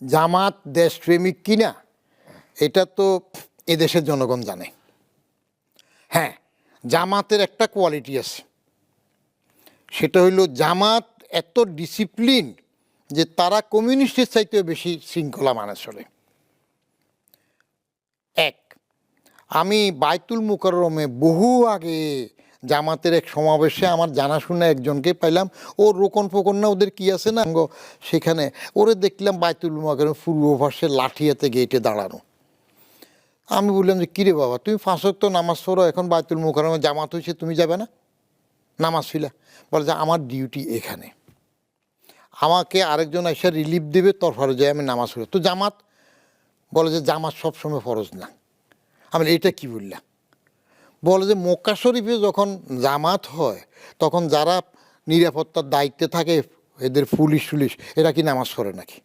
জামাত দেশপ্রেমিক কিনা এটা তো এদেশের জনগণ জানে। হ্যাঁ, জামাতের একটা কোয়ালিটি আছে, সেটা হইল জামাত এত ডিসিপ্লিন যে তারা কমিউনিস্টের চাইতেও বেশি শৃঙ্খলা মানে চলে। এক, আমি বাইতুল মুকাররমে বহু আগে জামাতের এক সমাবেশে আমার জানাশোনা একজনকে পাইলাম, ও রোকন ফোকন না ওদের কি আছে না সেখানে, ওরে দেখলাম বাইতুল মুকাররমে পূর্ব পাশে লাঠি হাতে গেটে দাঁড়ানো। আমি বললাম যে কিরে বাবা, তুমি 5 ওয়াক্ত নামাজ পড়ো, এখন বাইতুল মুকাররমে জামাত হয়েছে, তুমি যাবে না নামাজ ফিলা? বলে যে আমার ডিউটি এখানে, আমাকে আরেকজন এসে রিলিফ দেবে, তারপরে যাই আমি নামাজ পড়ি। তো জামাত বলে যে জামাত সবসময় ফরজ না। আমি এটা কি বললাম? বলে যে মক্কা শরীফে যখন জামাত হয় তখন যারা নিরাপত্তার দায়িত্বে থাকে, এদের পুলিশ টুলিশ, এরা কি নামাজ পড়ে নাকি?